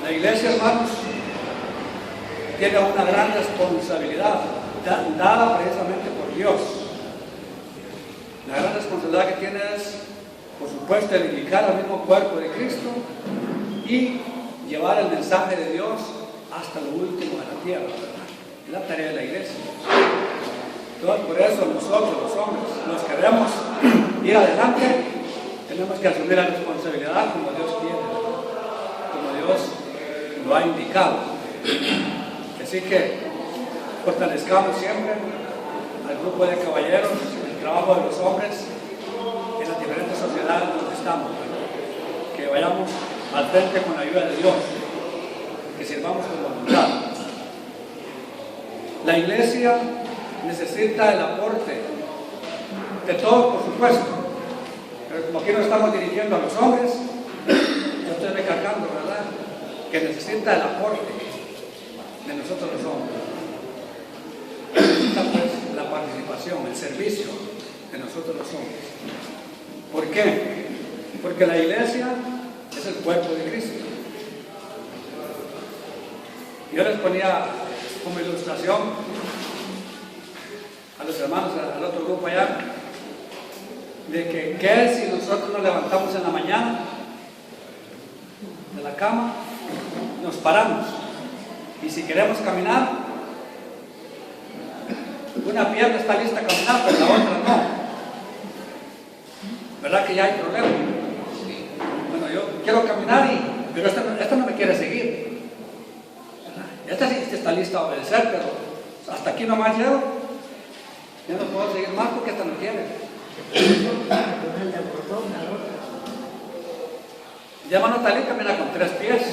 La iglesia, hermanos, tiene una gran responsabilidad dada precisamente por Dios. La gran responsabilidad que tiene es, por supuesto, edificar al mismo cuerpo de Cristo y llevar el mensaje de Dios hasta lo último de la tierra, ¿verdad? Es la tarea de la iglesia. Entonces, por eso nosotros, los hombres, los que queremos ir adelante, tenemos que asumir la responsabilidad como Dios quiere, como Dios lo ha indicado. Así que fortalezcamos siempre al grupo de caballeros, el trabajo de los hombres en las diferentes sociedades donde estamos, ¿verdad? Que vayamos al frente con la ayuda de Dios, que sirvamos con voluntad. La iglesia necesita el aporte de todos, por supuesto, pero como aquí nos estamos dirigiendo a los hombres, yo estoy recalcando, ¿verdad?, que necesita el aporte de nosotros los hombres. Necesita pues la participación, el servicio de nosotros los hombres. ¿Por qué? Porque la iglesia es el cuerpo de Cristo. Yo les ponía como ilustración a los hermanos, al otro grupo allá, de que ¿qué si nosotros nos levantamos en la mañana de la cama, nos paramos y si queremos caminar, una pierna está lista a caminar pero la otra no? ¿Verdad que ya hay problema? Bueno, yo quiero caminar pero esta no me quiere seguir. Esta sí está lista a obedecer, pero hasta aquí nomás llego. Ya no puedo seguir más porque esta no quiere. Ya hermano Talí camina con 3 pies.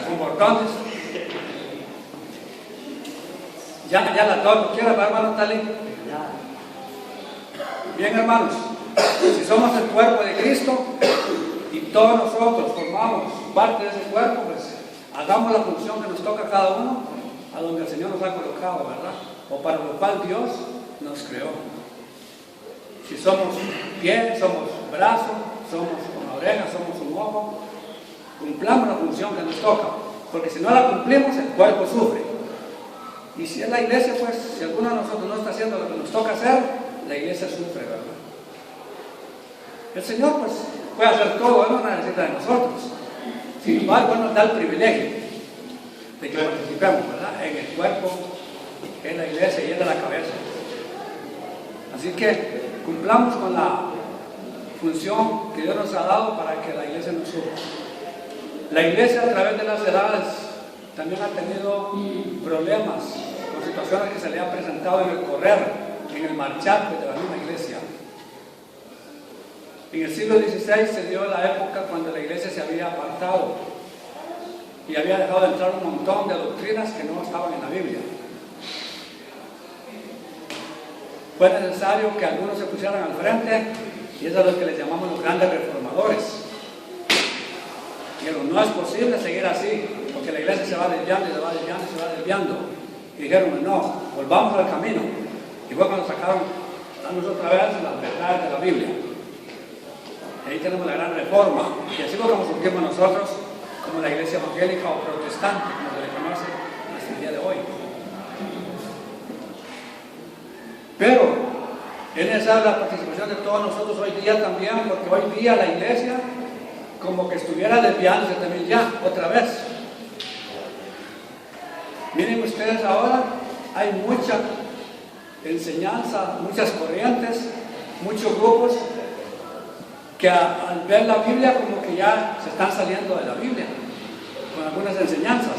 Con bordones. Ya la toco. ¿Quiere, hermano Talí? Bien, hermanos. Si somos el cuerpo de Cristo y todos nosotros formamos parte de ese cuerpo, pues hagamos la función que nos toca a cada uno, a donde el Señor nos ha colocado, ¿verdad? O para lo cual Dios nos creó. Si somos pie, somos brazo, somos una oreja, somos un ojo, cumplamos la función que nos toca, porque si no la cumplimos, el cuerpo sufre. Y si es la iglesia, pues, si alguno de nosotros no está haciendo lo que nos toca hacer, la iglesia sufre, ¿verdad? El Señor, pues, puede hacer todo, Él no necesita de nosotros. Sin embargo, Él nos da el privilegio de que participemos, ¿verdad?, en el cuerpo que es la iglesia y es de la cabeza. Así que cumplamos con la función que Dios nos ha dado para que la iglesia nos sufra. La iglesia, a través de las edades, también ha tenido problemas con situaciones que se le han presentado en el correr, en el marchar de la misma iglesia. En el siglo XVI se dio la época cuando la iglesia se había apartado y había dejado de entrar un montón de doctrinas que no estaban en la Biblia. Fue necesario que algunos se pusieran al frente, y es a los que les llamamos los grandes reformadores. Dijeron, no es posible seguir así, porque la iglesia se va desviando y se va desviando y se va desviando. Y dijeron, no, volvamos al camino. Y fue cuando sacaron a nosotros otra vez las verdades de la Biblia. Y ahí tenemos la gran reforma. Y así lo como surgimos nosotros como la iglesia evangélica o protestante, como se le conoce hasta el día de hoy. Pero es necesaria la participación de todos nosotros hoy día también, porque hoy día la iglesia como que estuviera desviándose también ya, otra vez. Miren ustedes ahora, hay mucha enseñanza, muchas corrientes, muchos grupos que al ver la Biblia como que ya se están saliendo de la Biblia con algunas enseñanzas.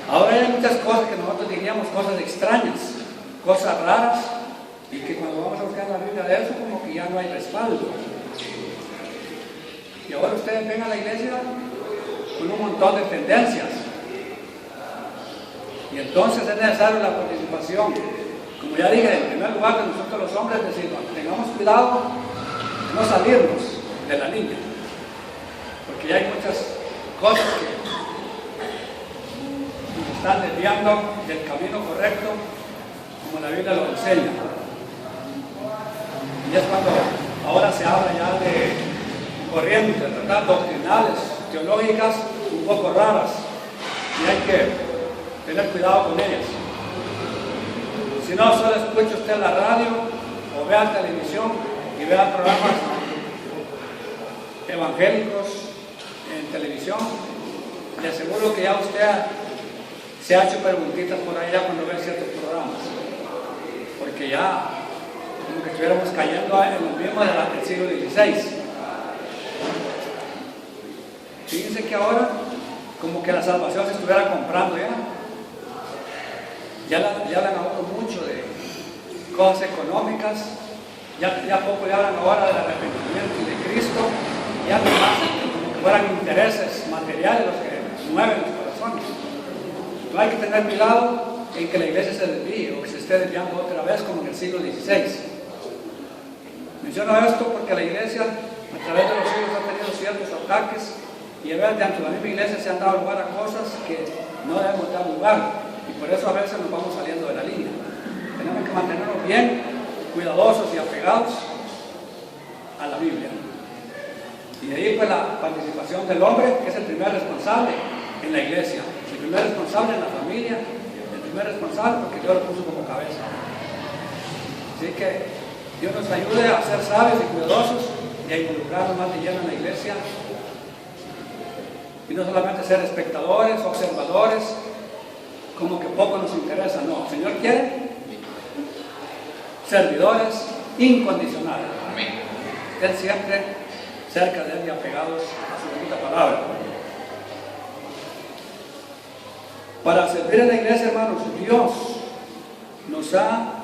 Ahora hay muchas cosas que nosotros diríamos cosas extrañas, cosas raras, y que cuando vamos a buscar la Biblia de eso como que ya no hay respaldo. Y ahora ustedes ven a la iglesia con un montón de tendencias, y entonces es necesaria la participación. Como ya dije, en primer lugar de nosotros los hombres, decir, tengamos cuidado de no salirnos de la línea, porque ya hay muchas cosas que nos están desviando del camino correcto, como la Biblia lo enseña. Y es cuando ahora se habla ya de corrientes, ¿verdad?, doctrinales, teológicas, un poco raras, y hay que tener cuidado con ellas. Si no, solo escuche usted la radio o vea televisión y vea programas evangélicos en televisión, le aseguro que ya usted se ha hecho preguntitas por allá cuando ve ciertos programas, porque ya como que estuviéramos cayendo en lo mismo del siglo XVI. Fíjense que ahora como que la salvación se estuviera comprando ya hablan ahora mucho de cosas económicas, ya poco ya hablan ahora del arrepentimiento y de Cristo, ya no más como que fueran intereses materiales los que mueven los corazones. No hay que tener cuidado en que la iglesia se desvíe o que se esté desviando otra vez como en el siglo XVI. Menciono esto porque la iglesia a través de los siglos ha tenido ciertos ataques y a veces dentro de la misma iglesia se han dado lugar a cosas que no debemos dar lugar, y por eso a veces nos vamos saliendo de la línea. Tenemos que mantenernos bien cuidadosos y apegados a la Biblia. Y de ahí pues la participación del hombre, que es el primer responsable en la iglesia, el primer responsable en la familia, el primer responsable porque Dios lo puso como cabeza. Así que Dios nos ayude a ser sabios y cuidadosos y a involucrarnos más de lleno en la iglesia. Y no solamente ser espectadores, observadores, como que poco nos interesa. No, el Señor quiere servidores incondicionales. Él siempre cerca de Él y apegados a su bendita palabra. Para servir en la iglesia, hermanos, Dios nos ha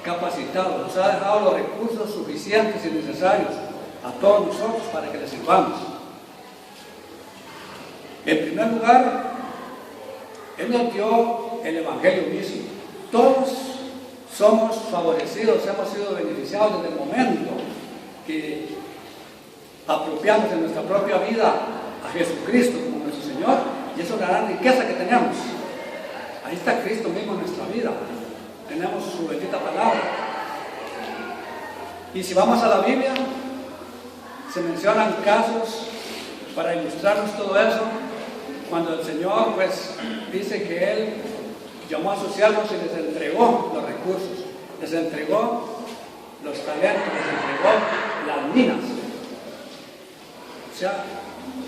capacitado, nos ha dejado los recursos suficientes y necesarios a todos nosotros para que le sirvamos. En primer lugar, Él nos dio el Evangelio mismo. Todos somos favorecidos, hemos sido beneficiados desde el momento que apropiamos en nuestra propia vida a Jesucristo como nuestro Señor, y eso es la gran riqueza que tenemos. Ahí está Cristo mismo en nuestra vida, tenemos su bendita palabra. Y si vamos a la Biblia, se mencionan casos para ilustrarnos todo eso, cuando el Señor pues dice que Él llamó a sus siervos y les entregó los recursos, les entregó los talentos, les entregó las minas, o sea,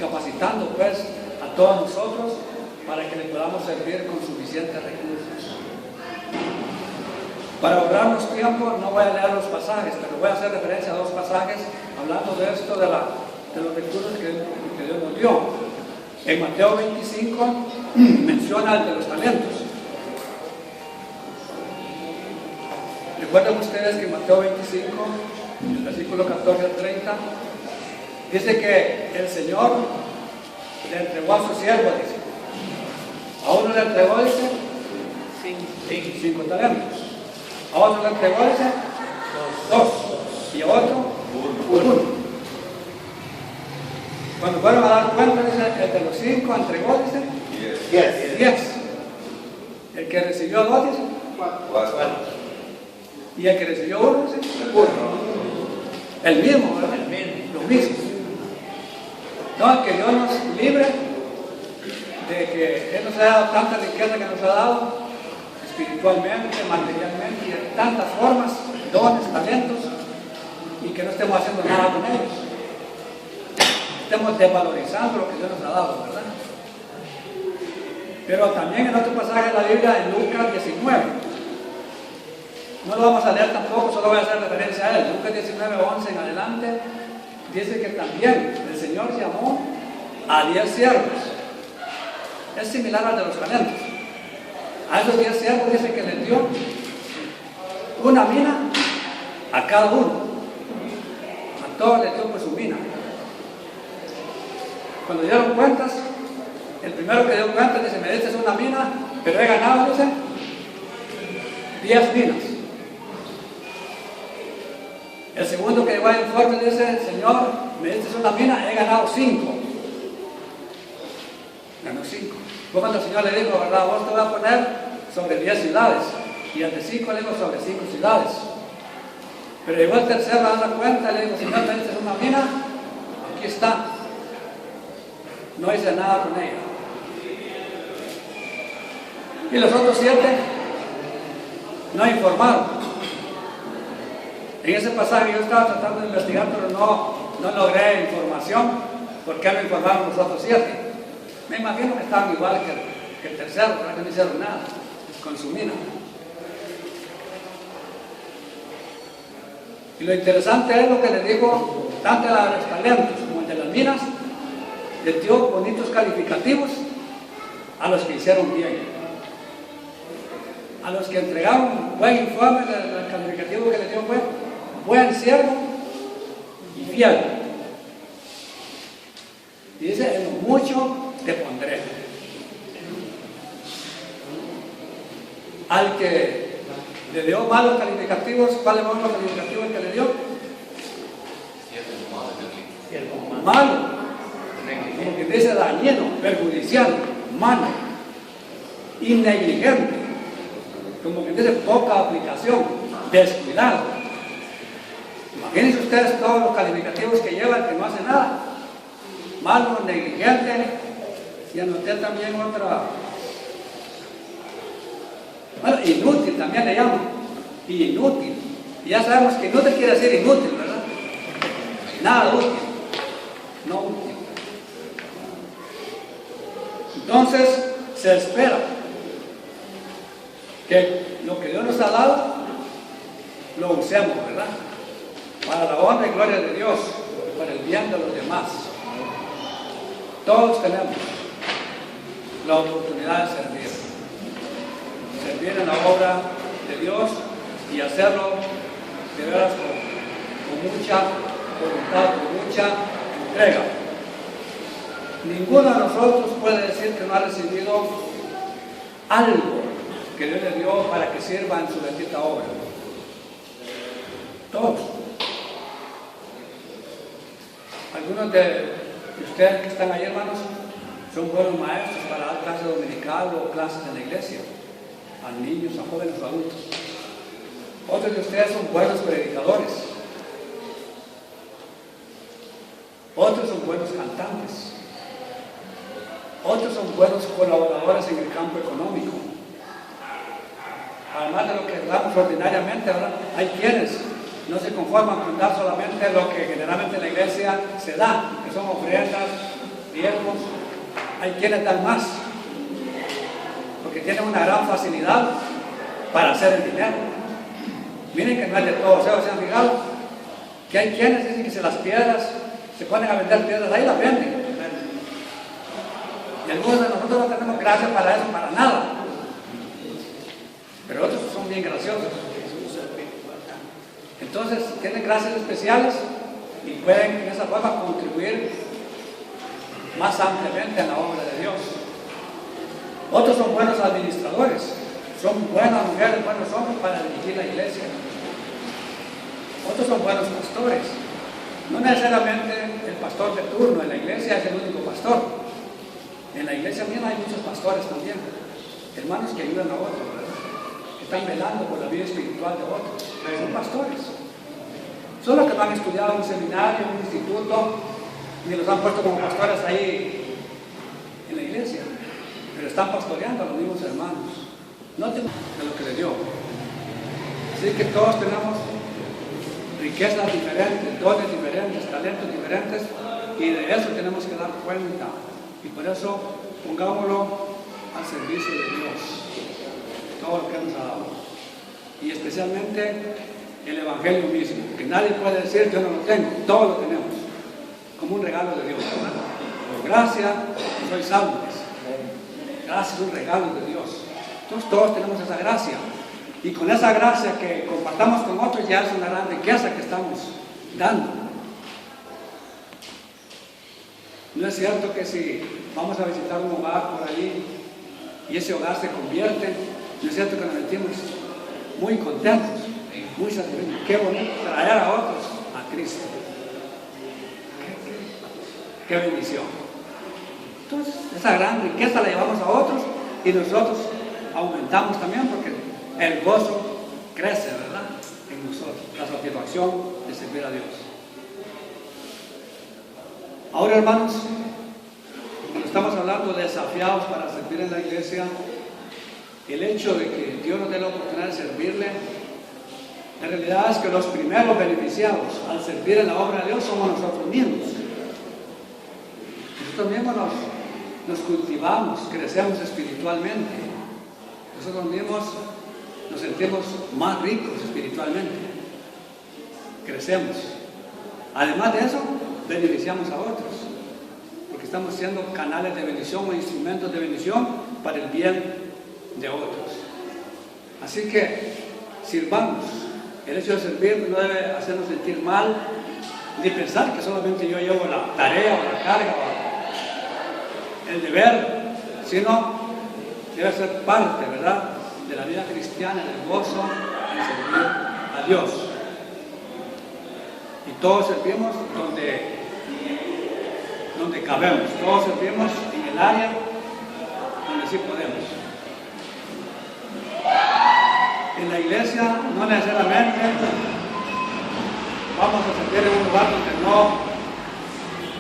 capacitando pues a todos nosotros para que le podamos servir con suficientes recursos. Para ahorrarnos tiempo no voy a leer los pasajes, pero voy a hacer referencia a dos pasajes hablando de esto, de los recursos que Dios nos dio. En Mateo 25 menciona el de los talentos. Recuerden ustedes que en Mateo 25, en el versículo 14 al 30, dice que el Señor le entregó a su siervo, dice. A uno le entregó, dice, 5 talentos. A otro le entregó, dice, 2. Y a otro, 1. Cuando fueron a dar cuenta, dice, el de los 5 entregó, dice, 10. El que recibió 2, dice, 4. Y el que recibió 1, dice, 1. El mismo, ¿verdad? Lo mismo. No, que Dios nos libre de que Él nos haya dado tanta riqueza que nos ha dado, espiritualmente, materialmente, y de tantas formas, dones, talentos, y que no estemos haciendo nada con ellos. Estemos desvalorizando lo que Dios nos ha dado, ¿verdad? Pero también en otro pasaje de la Biblia, en Lucas 19, no lo vamos a leer tampoco, solo voy a hacer referencia a él. Lucas 19, 11 en adelante, dice que también el Señor llamó a 10 siervos. Es similar al de los talentos. A esos 10 siervos dice que les dio una mina a cada uno. A todos les dio pues su mina. Cuando dieron cuentas, el primero que dio cuentas dice, me diste una mina, pero he ganado, dice, 10 minas. El segundo que llegó al informe dice, Señor, me diste una mina, he ganado 5. Ganó 5. Fue cuando el Señor le dijo, ¿verdad? Vos te voy a poner sobre 10 ciudades. Y el de 5 le dijo sobre 5 ciudades. Pero llegó el tercero a dar cuenta, le dijo, Señor, ¿me dices una mina? Aquí está. No hice nada con ella. Y los otros 7 no informaron. En ese pasaje yo estaba tratando de investigar, pero no logré información. ¿Por qué no informaron los otros 7? Me imagino que estaban igual que el tercero, pero que no hicieron nada con su mina. Y lo interesante es lo que le digo, tanto a los talentos como el de las minas, les dio bonitos calificativos a los que hicieron bien. A los que entregaron buen informe, el calificativo que les dio fue buen siervo y fiel. Y dice, en lo mucho te pondré. Al que le dio malos calificativos, ¿cuáles fueron los calificativos que le dio? Malo. Como que dice dañino, perjudicial, malo y negligente. Como que dice poca aplicación, descuidado. Imagínense ustedes todos los calificativos que llevan que no hace nada. Malo, negligente, y anoté también otra. Bueno, inútil también le llaman. Inútil. Y ya sabemos que inútil quiere decir inútil, ¿verdad? Nada útil. No útil. Entonces, se espera que lo que Dios nos ha dado, lo usemos, ¿verdad? Para la honra y gloria de Dios, para el bien de los demás. Todos tenemos la oportunidad de servir. Servir en la obra de Dios y hacerlo de veras con mucha voluntad, con mucha entrega. Ninguno de nosotros puede decir que no ha recibido algo que Dios le dio para que sirva en su bendita obra. Todos. Algunos de ustedes que están ahí, hermanos, son buenos maestros para dar clases dominical o clases en la iglesia, a niños, a jóvenes o adultos. Otros de ustedes son buenos predicadores. Otros son buenos cantantes. Otros son buenos colaboradores en el campo económico. Además de lo que damos ordinariamente, ¿verdad? Hay quienes no se conforman con dar solamente lo que generalmente en la iglesia se da, que son ofrendas, diezmos. Hay quienes dan más, porque tienen una gran facilidad para hacer el dinero. Miren que no es de todos, ¿se han fijado? Que hay quienes dicen que si las piedras se ponen a vender piedras, ahí las venden. Y algunos de nosotros no tenemos gracia para eso, para nada. Pero otros son bien graciosos. Entonces, tienen gracias especiales y pueden en esa forma contribuir más ampliamente en la obra de Dios. Otros son buenos administradores, son buenas mujeres, buenos hombres para dirigir la iglesia. Otros son buenos pastores. No necesariamente el pastor de turno en la iglesia es el único pastor. En la iglesia mía hay muchos pastores también, hermanos que ayudan a otros, ¿verdad? Que están velando por la vida espiritual de otros. Son pastores. Son los que no han estudiado en un seminario, en un instituto, ni los han puesto como pastores ahí en la iglesia, pero están pastoreando a los mismos hermanos. No tenemos de lo que le dio. Así que todos tenemos riquezas diferentes, dones diferentes, talentos diferentes, y de eso tenemos que dar cuenta. Y por eso pongámoslo al servicio de Dios, todo lo que nos ha dado. Y especialmente el Evangelio mismo, que nadie puede decir yo no lo tengo, todos lo tenemos, como un regalo de Dios, ¿verdad? Por gracia soy salvo. Gracia es un regalo de Dios. Entonces todos tenemos esa gracia. Y con esa gracia que compartamos con otros ya es una gran riqueza que estamos dando. No es cierto que si vamos a visitar un hogar por allí y ese hogar se convierte, no es cierto que nos sentimos muy contentos, muy satisfechos. Qué bonito traer a otros a Cristo. Qué bendición. Entonces, esa gran riqueza la llevamos a otros y nosotros aumentamos también porque el gozo crece, ¿verdad? en nosotros, la satisfacción de servir a Dios. Ahora, hermanos, cuando estamos hablando de desafiados para servir en la iglesia, el hecho de que Dios nos dé la oportunidad de servirle, la realidad es que los primeros beneficiados al servir en la obra de Dios somos nosotros mismos. Nosotros mismos nos cultivamos, crecemos espiritualmente. Nosotros mismos nos sentimos más ricos espiritualmente. Crecemos. Además de eso, beneficiamos a otros, porque estamos siendo canales de bendición o instrumentos de bendición para el bien de otros. Así que sirvamos. El hecho de servir no debe hacernos sentir mal, ni pensar que solamente yo llevo la tarea o la carga o el deber, sino debe ser parte, ¿verdad?, de la vida cristiana, del gozo en servir a Dios. Y todos servimos donde cabemos, todos servimos en el área donde sí podemos. En la iglesia no necesariamente vamos a servir en un lugar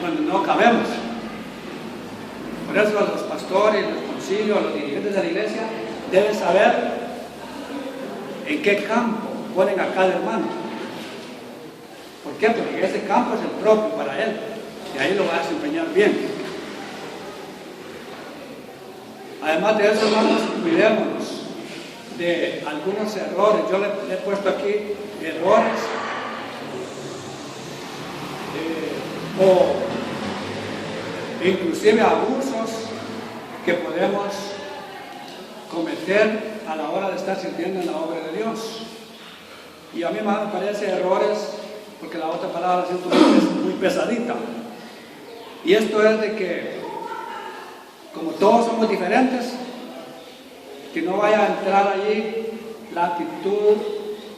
donde no cabemos. Por eso los pastores, los concilios, los dirigentes de la iglesia deben saber en qué campo ponen a cada hermano. ¿Por qué? Porque ese campo es el propio para él y ahí lo va a desempeñar bien. Además de eso, hermanos, cuidémonos de algunos errores. Yo le he puesto aquí errores o inclusive abusos que podemos cometer a la hora de estar sirviendo en la obra de Dios. Y a mí me parece errores porque la otra palabra siento muy pesadita. Y esto es de que como todos somos diferentes, que no vaya a entrar allí la actitud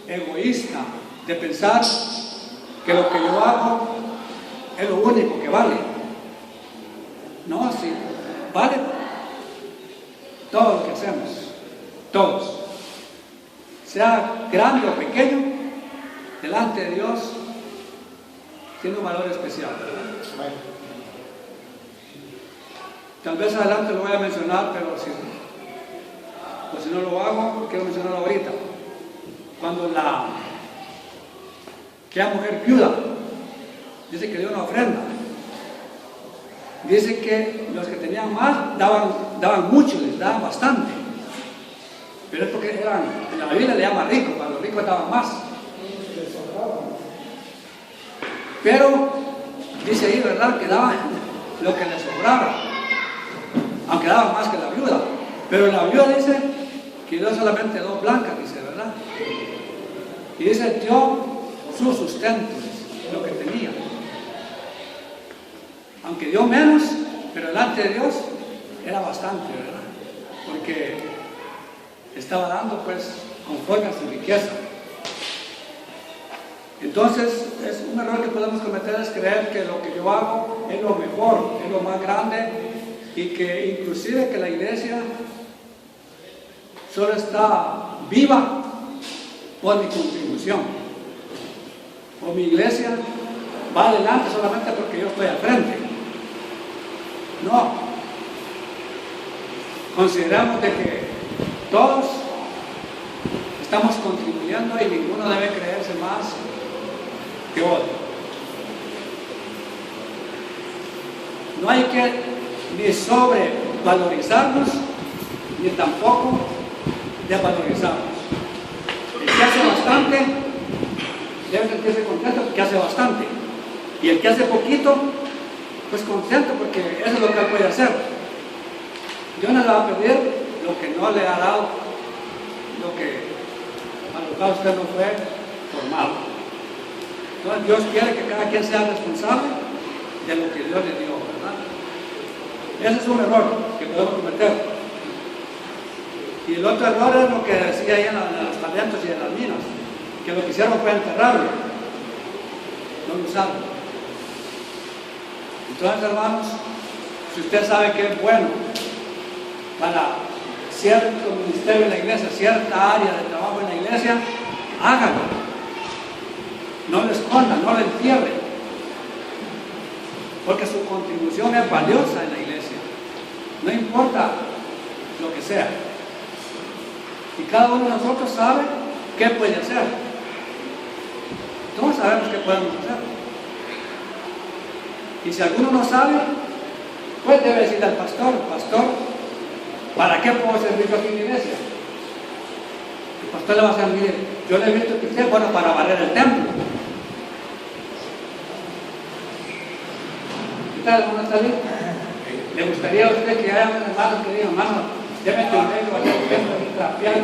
egoísta de pensar que lo que yo hago es lo único que vale. No, sí, vale todo lo que hacemos, todos. Sea grande o pequeño, delante de Dios, tiene un valor especial. Tal vez adelante lo voy a mencionar, pero si no lo hago, quiero mencionarlo ahorita. Cuando aquella mujer viuda dice que dio una ofrenda, dice que los que tenían más daban mucho, les daban bastante, pero es porque en la Biblia le llama rico, para los ricos daban más, pero dice ahí, ¿verdad?, que daban lo que les sobraba, aunque daban más que la viuda. Pero la viuda dice que dio solamente 2 blancas, dice, ¿verdad? Y dice, dio su sustento, lo que tenía. Aunque dio menos, pero delante de Dios era bastante, ¿verdad? Porque estaba dando, pues, conforme a su riqueza. Entonces, es un error que podemos cometer, es creer que lo que yo hago es lo mejor, es lo más grande, y que inclusive que la iglesia solo está viva por mi contribución, o mi iglesia va adelante solamente porque yo estoy al frente. No, consideramos de que todos estamos contribuyendo y ninguno debe creerse más que otro. No hay que ni sobrevalorizarnos ni tampoco desvalorizarnos. El que hace bastante debe sentirse contento porque hace bastante, y el que hace poquito, pues contento porque eso es lo que él puede hacer. Dios no le va a pedir lo que no le ha dado, a lo cual usted no fue formado. Entonces Dios quiere que cada quien sea responsable de lo que Dios le dio, ¿verdad? Ese es un error que podemos cometer. Y el otro error es lo que decía ahí en los talentos y en las minas, que lo que hicieron fue enterrarlo, no lo usaron. Entonces, hermanos, si usted sabe que es bueno para cierto ministerio en la iglesia, cierta área de trabajo en la iglesia, hágalo. No lo escondan, no lo entierren, porque su contribución es valiosa en la iglesia, no importa lo que sea. Y cada uno de nosotros sabe qué puede hacer. Todos sabemos qué podemos hacer. Y si alguno no sabe, pues debe decirle al pastor: pastor, ¿para qué puedo servir aquí en la iglesia? El pastor le va a decir: mire, yo le he visto que usted es bueno para barrer el templo. ¿Qué tal, hermano? ¿Está bien? ¿Le gustaría a usted que haya unos hermanos que digan: hermano, déme tu dinero, barrer el templo, y trapear y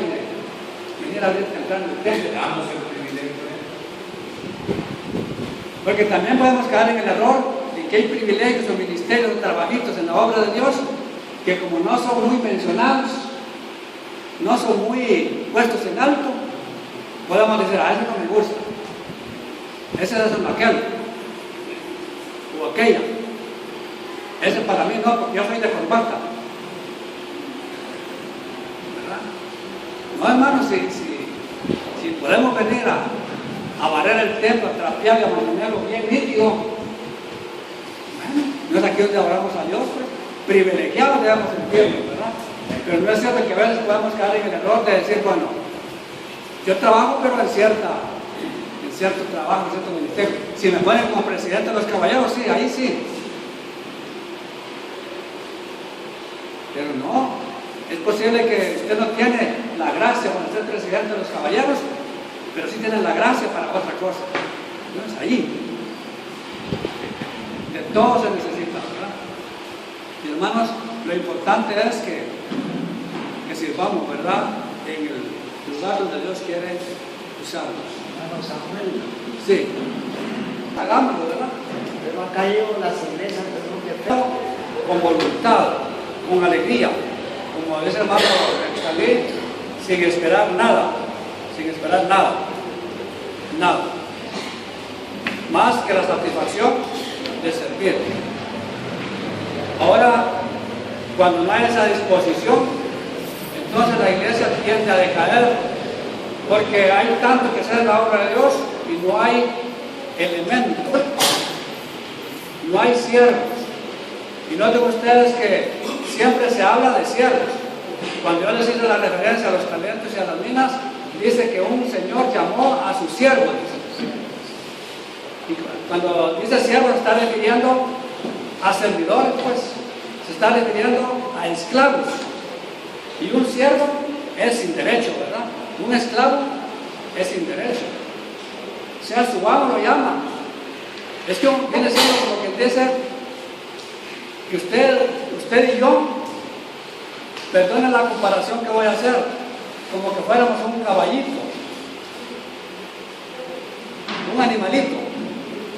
venir a abrir temprano el templo? Le damos el privilegio. Porque también podemos caer en el error de que hay privilegios o ministerios o trabajitos en la obra de Dios que, como no son muy mencionados, no son muy puestos en alto, podemos decir: a ese no me gusta, ese es aquel o aquella, ese para mí no, porque yo soy de corbata, ¿verdad? No, hermanos, si podemos venir a barrer el templo, a trapear y a mantenerlo bien nítido, bueno, no es aquí donde adoramos a Dios, pues, privilegiados debemos sentirnos, ¿verdad? Pero no es cierto que a veces podemos caer en el error de decir: bueno, yo trabajo, pero en cierto trabajo, en cierto ministerio. Si me ponen como presidente de los caballeros, sí, ahí sí. Pero no, es posible que usted no tiene la gracia para ser presidente de los caballeros, pero sí tiene la gracia para otra cosa. No es ahí. De todo se necesita, ¿verdad? Y hermanos, lo importante es que sirvamos, ¿verdad?, en el lugar donde Dios quiere usarnos. Hermano Samuel, Sí, hagámoslo, ¿verdad? pero han caído las iglesias de Pero con voluntad, con alegría, como dice el hermano Salí, sin esperar nada, nada, más que la satisfacción de servir. Ahora, cuando no hay esa disposición, entonces la iglesia tiende a decaer, porque hay tanto que hacer la obra de Dios y no hay elementos, no hay siervos. Y noten ustedes que siempre se habla de siervos. Cuando yo les hice la referencia a los talentos y a las minas, dice que un señor llamó a sus siervos. Y cuando dice siervo, se está refiriendo a servidores, pues, se está refiriendo a esclavos. Y un siervo es sin derecho, ¿verdad? Un esclavo es sin derecho. Sea su amo lo llama. Es que viene siendo como quien dice que usted y yo, perdone la comparación que voy a hacer, como que fuéramos un caballito, un animalito.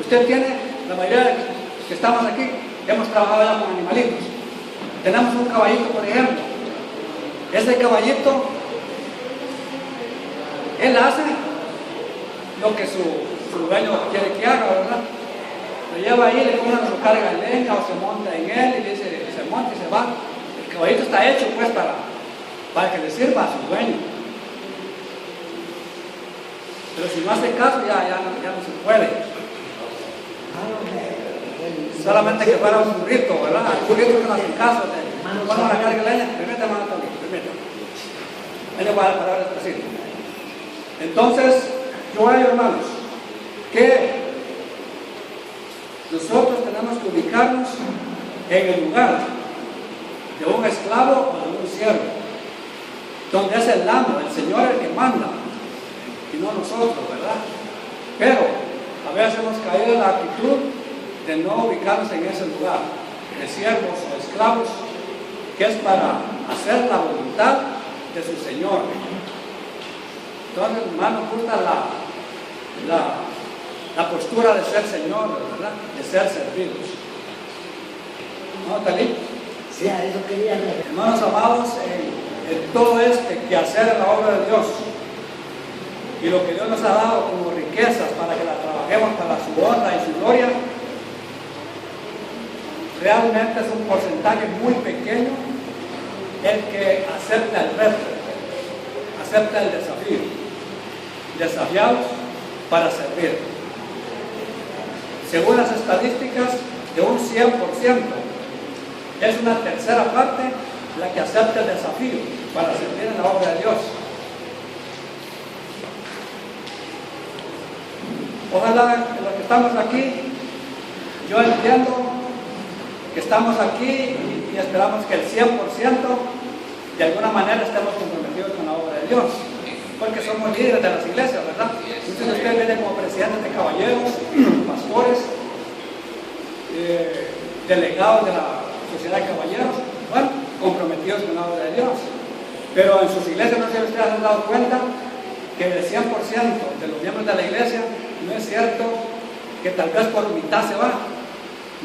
Usted tiene, la mayoría de los que estamos aquí, hemos trabajado ya con animalitos. Tenemos un caballito, por ejemplo. Ese caballito, él hace lo que su dueño quiere que haga, ¿verdad? Lo lleva ahí, le pone su carga de leña o se monta en él y dice, se monta y se va. El caballito está hecho pues para que le sirva a su dueño. Pero si no hace caso, ya no se puede. Solamente que fuera un burrito, ¿verdad? Un burrito que no hace caso. Cuando la carga de leña, permítame, hermano Tony, permítame. Ahí le voy a dar palabras así. Entonces, yo hay, hermanos, que nosotros tenemos que ubicarnos en el lugar de un esclavo o de un siervo, donde es el amo, el Señor el que manda, y no nosotros, ¿verdad? Pero a veces hemos caído en la actitud de no ubicarnos en ese lugar, de siervos o esclavos, que es para hacer la voluntad de su Señor. Entonces, hermano, gusta la postura de ser Señor, ¿verdad? De ser servidos. ¿No, Talí? Sí, a eso quería ver. Hermanos amados, en todo este quehacer en la obra de Dios y lo que Dios nos ha dado como riquezas para que la trabajemos para su honra y su gloria, realmente es un porcentaje muy pequeño el que acepta el reto, acepta el desafío, desafiados para servir. según las estadísticas, de un 100%. Es una tercera parte la que acepta el desafío para servir en la obra de Dios. Ojalá los que estamos aquí, yo entiendo que estamos aquí y esperamos que el 100% de alguna manera estemos comprometidos con la obra de Dios, porque somos líderes de las iglesias, ¿verdad? Muchos de ustedes vienen como presidentes de caballeros, pastores, delegados de la sociedad de caballeros, bueno, comprometidos con la obra de Dios. Pero en sus iglesias, no sé si ustedes han dado cuenta que el 100% de los miembros de la iglesia, no es cierto que tal vez por mitad se va,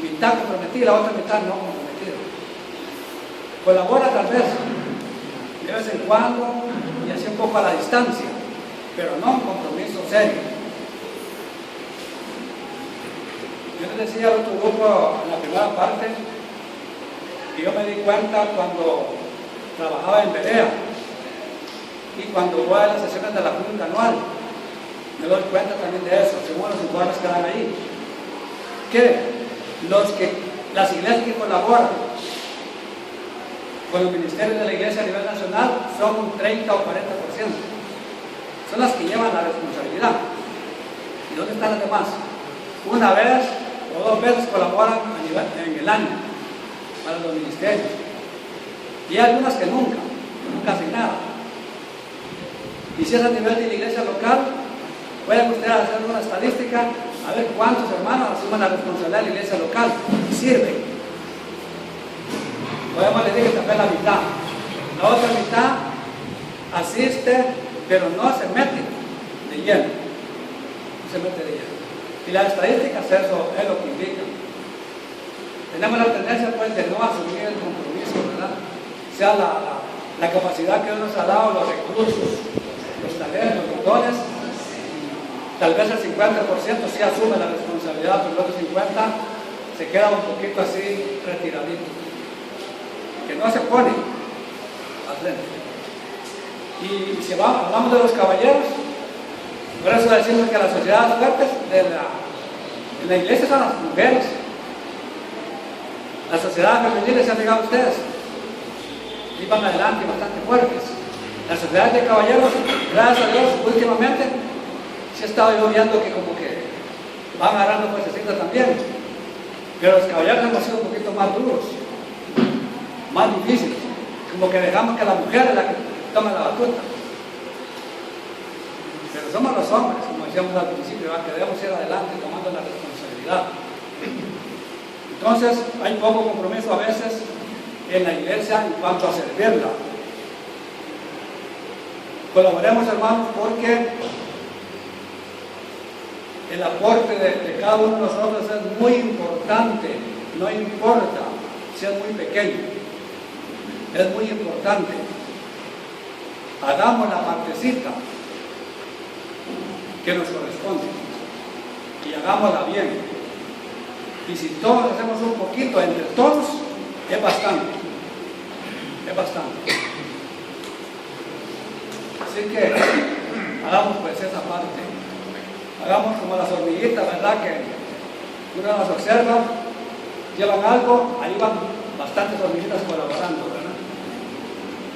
mitad comprometida, la otra mitad no comprometida. Colabora tal vez, de vez en cuando, y así un poco a la distancia, pero no un compromiso serio. Yo les decía al otro grupo en la primera parte que yo me di cuenta cuando trabajaba en Berea y cuando voy a las sesiones de la Junta Anual, me doy cuenta también de eso, según los informes que dan ahí, que las iglesias que colaboran con los ministerios de la iglesia a nivel nacional son un 30 o 40%. Son las que llevan la responsabilidad. ¿Y dónde están las demás? Una vez o dos veces colaboran en el año para los ministerios. Y hay algunas que nunca hacen nada. Y si es a nivel de la iglesia local, pueden ustedes hacer una estadística a ver cuántos hermanos asumen la responsabilidad de la iglesia local y sirven. Podemos decir que también la mitad. La otra mitad asiste, pero no se mete de lleno. No se mete de lleno. Y las estadísticas eso es lo que indican. Tenemos la tendencia pues de no asumir el compromiso, ¿verdad? O sea, la capacidad que Dios nos ha dado, los recursos, los talentos, los dones, tal vez el 50% sí asume la responsabilidad, pero el otro 50% se queda un poquito así retiradito, que no se pone al frente. Y si hablamos de los caballeros, por eso decimos que las sociedades fuertes de la iglesia son las mujeres. Las sociedades femeniles, se han fijado ustedes, iban adelante bastante fuertes. Las sociedades de caballeros, gracias a Dios, últimamente sí he estado yo viendo que como que van agarrando fuercecitas también. Pero los caballeros hemos sido un poquito más duros, más difíciles. Como que dejamos que la mujer es la que tome la batuta. Pero somos los hombres, como decíamos al principio, que debemos ir adelante tomando la responsabilidad. Entonces, hay poco compromiso a veces en la iglesia en cuanto a servirla. Colaboremos, hermanos, porque el aporte de cada uno de nosotros es muy importante, no importa si es muy pequeño, es muy importante. Hagamos la partecita que nos corresponde y hagámosla bien. Y si todos hacemos un poquito entre todos, es bastante. Es bastante. Así que hagamos pues esa parte. Hagamos como las hormiguitas, ¿verdad? Que uno las observa, llevan algo, ahí van bastantes hormiguitas colaborando, ¿verdad?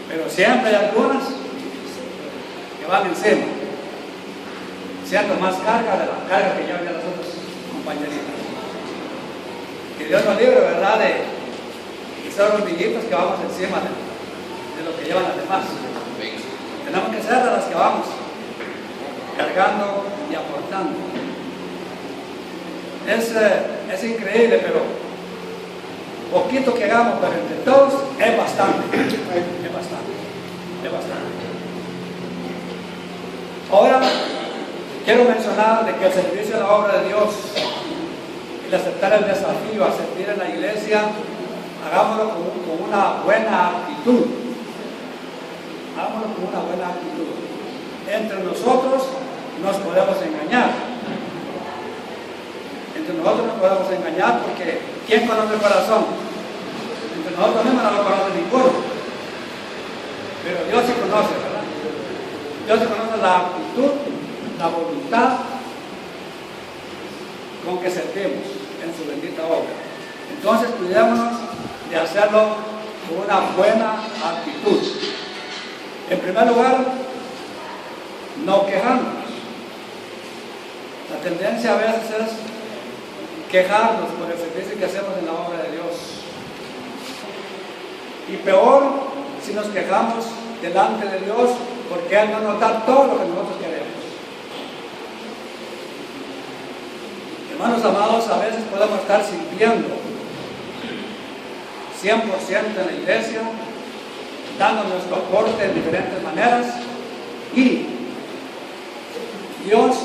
Pero siempre hay algunas que van encima, siendo más carga de la carga que llevan ya las otras compañeritas. Que Dios nos libre, ¿verdad? De ser hormiguitos que vamos encima de lo que llevan las demás. Tenemos que ser de las que vamos cargando y aportando. Es increíble, pero poquito que hagamos, pero entre todos es bastante. Es bastante. Es bastante. Ahora quiero mencionar de que el servicio de la obra de Dios, el aceptar el desafío a servir en la iglesia, hagámoslo con una buena actitud. Hagámoslo con una buena actitud. Entre nosotros nos podemos engañar. Entre nosotros nos podemos engañar porque ¿quién conoce el corazón? Entre nosotros mismos no lo conoce ninguno. Pero Dios sí conoce, ¿verdad? Dios sí conoce la actitud, la voluntad con que servimos en su bendita obra. Entonces cuidémonos de hacerlo con una buena actitud. En primer lugar, no quejarnos. La tendencia a veces es quejarnos por el servicio que hacemos en la obra de Dios. Y peor si nos quejamos delante de Dios, porque Él no nos da todo lo que nosotros queremos. Hermanos amados, a veces podemos estar sirviendo 100% en la iglesia, dando nuestro aporte de diferentes maneras, y Dios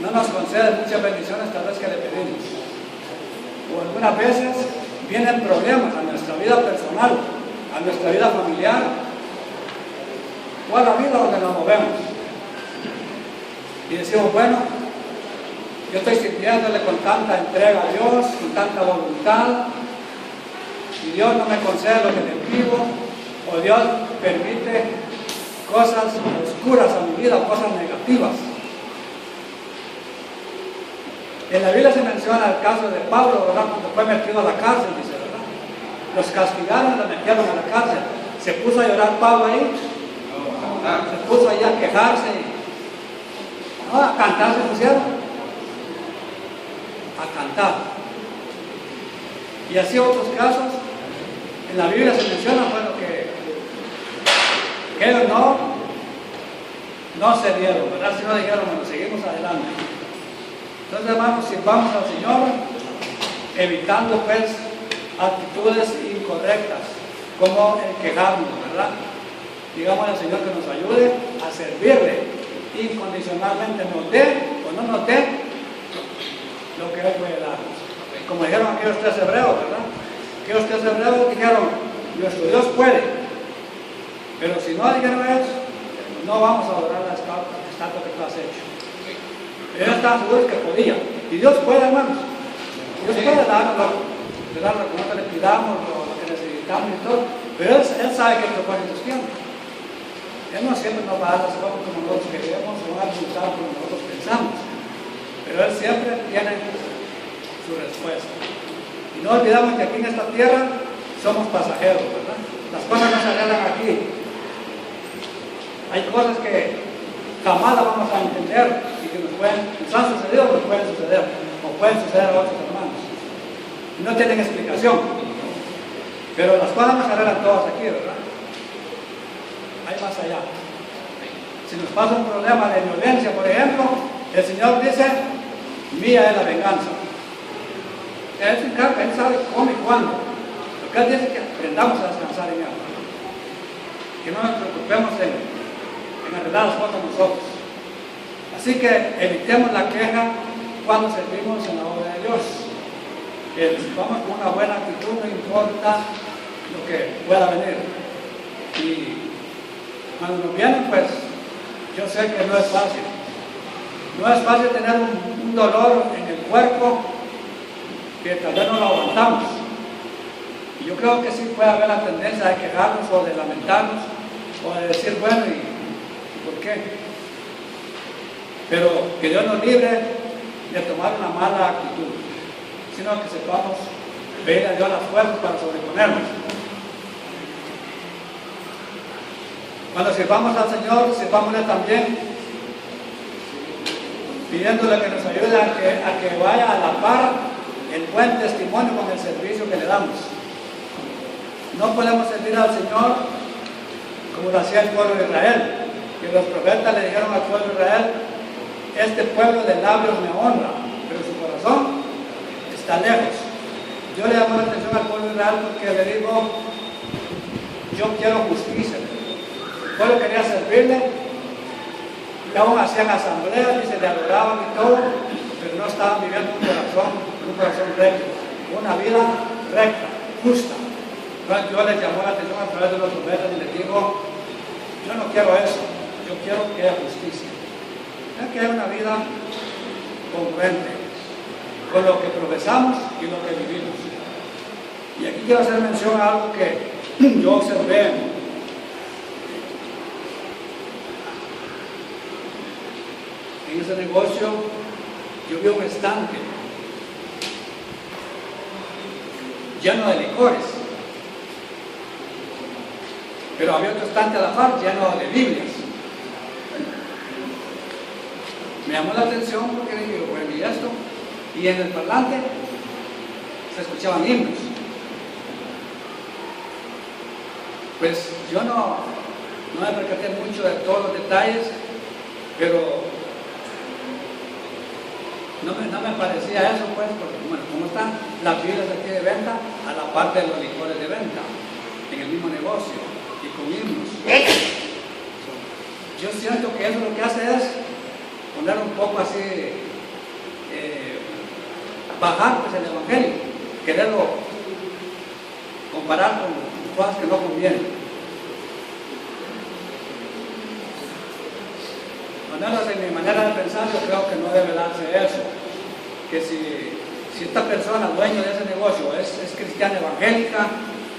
no nos concede muchas bendiciones tal vez que le pedimos. O algunas veces vienen problemas a nuestra vida personal, a nuestra vida familiar, o a la vida donde nos movemos. Y decimos, bueno, yo estoy sirviéndole con tanta entrega a Dios, con tanta voluntad, y Dios no me concede lo que le pido, o Dios permite cosas oscuras a mi vida, cosas negativas. En la Biblia se menciona el caso de Pablo, ¿verdad? Cuando fue metido a la cárcel, dice, ¿verdad? Los castigaron y lo metieron a la cárcel. Se puso a llorar Pablo ahí, se puso ahí a quejarse, no, a cantar se pusieron, a cantar. Y así otros casos, en la Biblia se menciona, bueno, que ellos no se dieron, ¿verdad? Si no dijeron, bueno, seguimos adelante. Entonces, hermanos, sirvamos al Señor, evitando pues actitudes incorrectas, como el quejarnos, ¿verdad? Digamos al Señor que nos ayude a servirle incondicionalmente, nos dé o no nos dé lo que Él puede darnos. Como dijeron aquellos tres hebreos, ¿verdad? Aquellos tres hebreos dijeron, nuestro Dios puede, pero si no dijeron eso, no vamos a adorar la estatua que tú has hecho. Ellos estaban seguros que podía. Y Dios puede, hermanos. Dios puede darnos lo que nosotros le pidamos, lo que necesitamos y todo. Pero Él sabe que nuestro propósitos tiene. Él no siempre nos va a dar las cosas como nosotros queremos, o va a resultar como nosotros pensamos. Pero Él siempre tiene su respuesta. Y no olvidamos que aquí en esta tierra somos pasajeros, ¿verdad? Las cosas no se arreglan aquí. Hay cosas que jamás las vamos a entender y que nos han sucedido o nos pueden suceder, o pueden suceder a otros hermanos. Y no tienen explicación. Pero las cosas no se arreglan todas aquí, ¿verdad? Hay más allá. Si nos pasa un problema de violencia, por ejemplo, el Señor dice, mía es la venganza. Él se encarga, Él sabe cómo y cuándo. Lo que Él dice es que aprendamos a descansar en Él. Que no nos preocupemos en arreglar las cosas nosotros. Así que evitemos la queja cuando servimos en la obra de Dios. Que vamos con una buena actitud, no importa lo que pueda venir. Y cuando nos vienen, pues yo sé que no es fácil. No es fácil tener un dolor en el cuerpo que tal vez no lo aguantamos. Y yo creo que sí puede haber la tendencia de quejarnos o de lamentarnos o de decir, bueno, ¿y por qué? Pero que Dios nos libre de tomar una mala actitud, sino que sepamos pedir a Dios las fuerzas para sobreponernos. Cuando sirvamos al Señor, sirvámosle también pidiéndole que nos ayude a que vaya a la par el buen testimonio con el servicio que le damos. No podemos servir al Señor como lo hacía el pueblo de Israel, que los profetas le dijeron al pueblo de Israel, este pueblo de labios me honra, pero su corazón está lejos. Yo le llamo la atención al pueblo de Israel porque le digo, yo quiero justicia. El pueblo quería servirle, y aún hacían asambleas y se le adoraban y todo, pero no estaban viviendo un corazón recto, una vida recta, justa. Entonces Dios les llamó la atención a través de los profetas y les dijo, yo no quiero eso, yo quiero que haya justicia. Que haya una vida congruente con lo que profesamos y lo que vivimos. Y aquí quiero hacer mención a algo que yo observé en ese negocio. Yo vi un estanque lleno de licores. Pero había otro estante a la par lleno de Biblias. Me llamó la atención porque dije, bueno, ¿y esto? Y en el parlante se escuchaban himnos. Pues yo no me percaté mucho de todos los detalles, pero no me parecía eso, pues, porque bueno, ¿cómo están las Biblias aquí de venta? A la parte de los licores de venta, en el mismo negocio, y con himnos. Yo siento que eso lo que hace es poner un poco así, bajar pues el evangelio, quererlo comparar con cosas que no convienen. En mi manera de pensar, yo creo que no debe darse eso, que si esta persona, dueño de ese negocio, es cristiana evangélica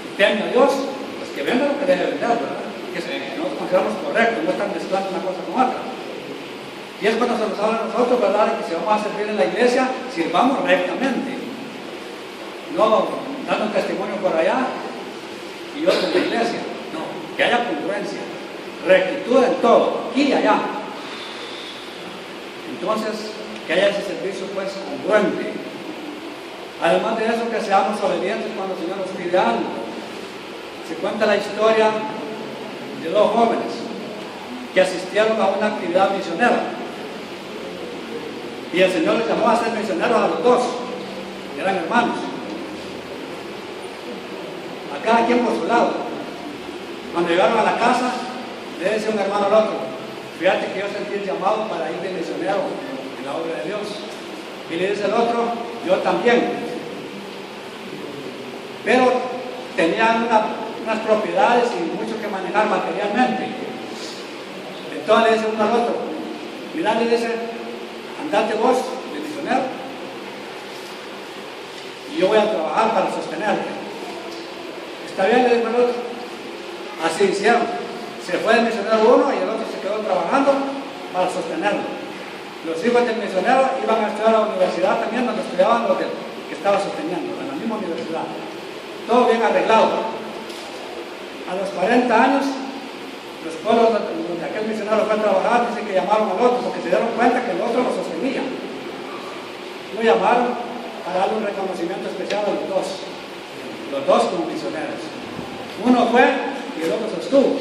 y teme a Dios, pues que venda lo que debe vender, ¿verdad? Que nos consideramos correctos, no están mezclando una cosa con otra. Y es cuando se nos habla a nosotros, ¿verdad?, de que si vamos a servir en la iglesia, sirvamos rectamente, no dando un testimonio por allá y otro en la iglesia, no, que haya congruencia, rectitud en todo, aquí y allá. Entonces, que haya ese servicio pues congruente. Además de eso, que seamos obedientes cuando el Señor nos pide algo. Se cuenta la historia de dos jóvenes que asistieron a una actividad misionera. Y el Señor les llamó a ser misioneros a los dos. Eran hermanos. A cada quien por su lado. Cuando llegaron a la casa, le decía un hermano al otro: fíjate que yo sentí el llamado para ir de misionero en la obra de Dios. Y le dice el otro: yo también. Pero tenían unas propiedades y mucho que manejar materialmente. Entonces le dice uno al otro: mira, le dice, andate vos de misionero y yo voy a trabajar para sostenerte. ¿Está bien?, le dijo el otro. Así hicieron. Se fue el misionero uno y el otro se quedó trabajando para sostenerlo. Los hijos del misionero iban a estudiar a la universidad también, donde estudiaban lo que estaba sosteniendo, en la misma universidad. Todo bien arreglado. A los 40 años, los pueblos donde aquel misionero fue a trabajar, dicen que llamaron al otro porque se dieron cuenta que el otro lo sostenía. Lo llamaron para darle un reconocimiento especial a los dos como misioneros. Uno fue y el otro sostuvo.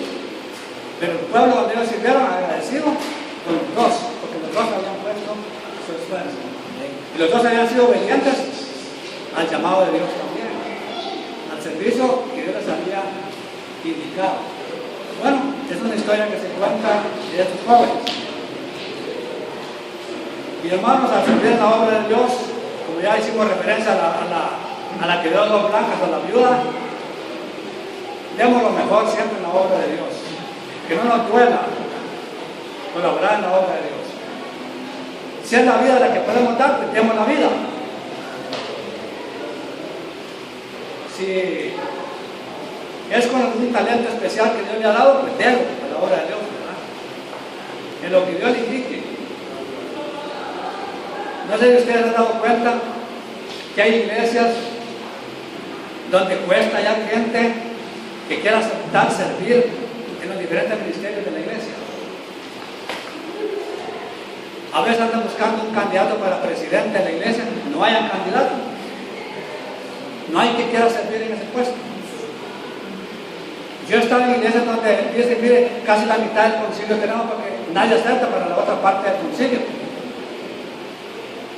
Pero el pueblo donde ellos sirvieron, agradecido con los dos, porque los dos habían puesto su esfuerzo. Y los dos habían sido obedientes al llamado de Dios también, al servicio que Dios les había indicado. Bueno, es una historia que se cuenta de estos jóvenes. Y hermanos, al servir en la obra de Dios, como ya hicimos referencia a la que dio dos blancas a la viuda, demos lo mejor siempre en la obra de Dios. Que no nos duela colaborar en la obra de Dios. Si es la vida la que podemos dar, pues demos la vida. Si es con un talento especial que Dios le ha dado, pues délo a la obra de Dios, ¿verdad? En lo que Dios le indique. No sé si ustedes se han dado cuenta que hay iglesias donde cuesta ya gente que quiera aceptar servir en los diferentes ministerios de la iglesia. A veces andan buscando un candidato para presidente de la iglesia, no hayan candidato. No hay que quiera servir en ese puesto. Yo he estado en iglesias donde dicen, mire, casi la mitad del concilio tenemos porque nadie acepta para la otra parte del concilio.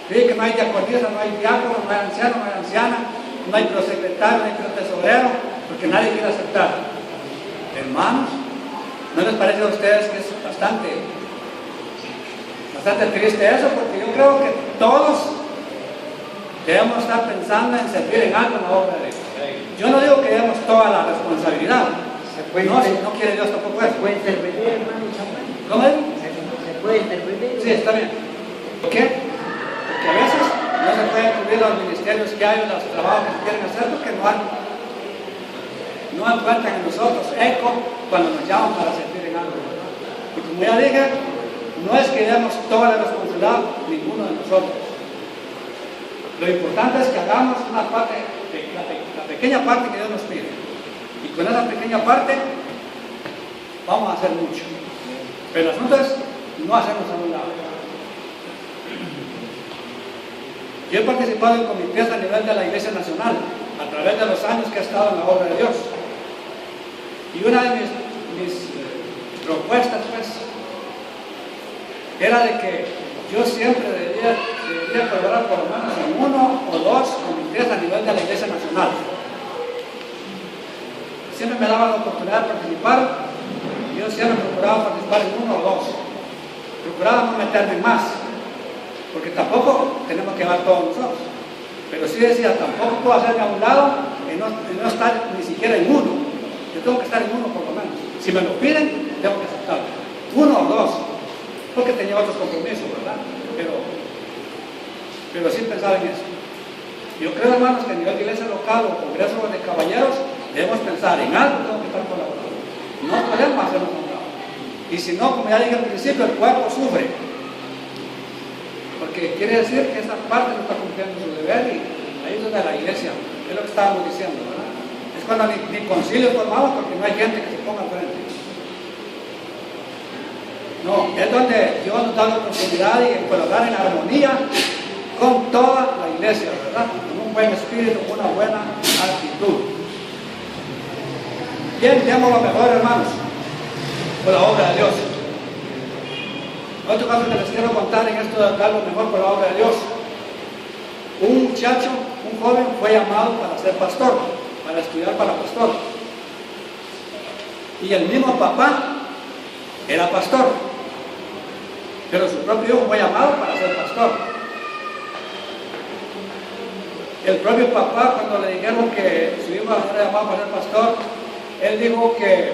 Dice que no hay diaconisa, no hay diácono, no hay anciano, no hay anciana, no hay prosecretario, no hay protesorero, porque nadie quiere aceptar. Hermanos, ¿no les parece a ustedes que es bastante triste eso? Porque yo creo que todos debemos estar pensando en servir en algo en la obra de Dios. Yo no digo que demos toda la responsabilidad. No quiere Dios tampoco eso. ¿Se puede interpretar, hermano Samuel? ¿Cómo es? ¿Se puede interpretar? Sí, está bien. ¿Por qué? Porque a veces no se pueden cubrir los ministerios que hay, los trabajos que se quieren hacer, porque no encuentran en nosotros eco cuando nos llaman para servir en algo. Y como ya dije, no es que demos toda la responsabilidad ninguno de nosotros. Lo importante es que hagamos una parte la pequeña parte que Dios nos pide. Y con esa pequeña parte vamos a hacer mucho. Pero el asunto es no hacernos a un lado. Yo he participado en comités a nivel de la Iglesia Nacional, a través de los años que he estado en la obra de Dios. Y una de mis propuestas, pues, era de que yo siempre debería colaborar por lo menos en 1 o 2 comités a nivel de la Iglesia Nacional. Siempre me daban la oportunidad de participar, y yo siempre procuraba participar en 1 o 2. Procuraba no meterme más, porque tampoco tenemos que llevar todos nosotros. Pero sí decía, tampoco puedo hacerme a un lado y no estar ni siquiera en 1. Yo tengo que estar en 1 por lo menos. Si me lo piden, tengo que aceptarlo. 1 o 2, porque tenía otros compromisos, ¿verdad? Pero sí pensaba en eso. Yo creo, hermanos, que a nivel de iglesia local o congreso de caballeros, debemos pensar en algo, tengo que estar colaborando. No podemos hacerlo con lado. Y si no, como ya dije al principio, el cuerpo sufre. Porque quiere decir que esa parte no está cumpliendo su deber, y ahí es donde la iglesia, es lo que estábamos diciendo, ¿verdad? Es cuando ni concilio formamos porque no hay gente que se ponga al frente. No, es donde Dios nos da la oportunidad de colaborar en armonía con toda la iglesia, ¿verdad? Con un buen espíritu, con una buena actitud. Bien, demos lo mejor, hermanos, por la obra de Dios. Otro caso que les quiero contar en esto de dar lo mejor por la obra de Dios. Un muchacho, un joven, fue llamado para ser pastor, para estudiar para pastor. Y el mismo papá era pastor, pero su propio hijo fue llamado para ser pastor. El propio papá, cuando le dijeron que su hijo era llamado para ser pastor, él dijo que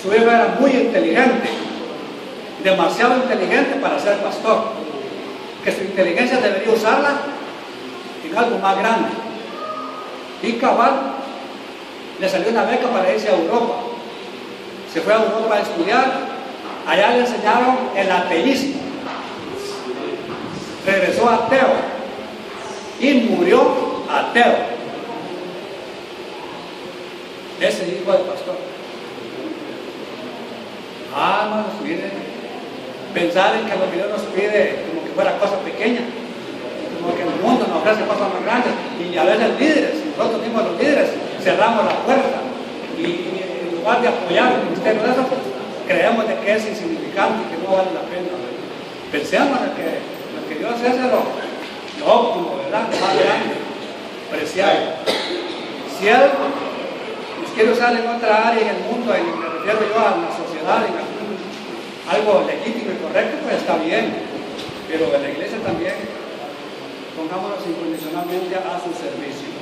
su hijo era muy inteligente, demasiado inteligente para ser pastor, que su inteligencia debería usarla en algo más grande. Y cabal, le salió una beca para irse a Europa. Se fue a Europa a estudiar, allá le enseñaron el ateísmo, regresó ateo y murió ateo. Ese hijo del pastor. Hermanos, miren, pensar en que lo que Dios nos pide como que fuera cosa pequeña, como que el mundo nos ofrece cosas más grandes, y a veces líderes, nosotros mismos los líderes, cerramos la puerta y en lugar de apoyar el ministerio de eso, creemos de que es insignificante y que no vale la pena. Pensemos en que lo que Dios hace es lo óptimo, ¿verdad? Lo más grande, preciado. Si Él nos quiere usar en otra área en el mundo, y me refiero yo a la sociedad, en algo legítimo y correcto, pues está bien, pero en la iglesia también pongámonos incondicionalmente a su servicio.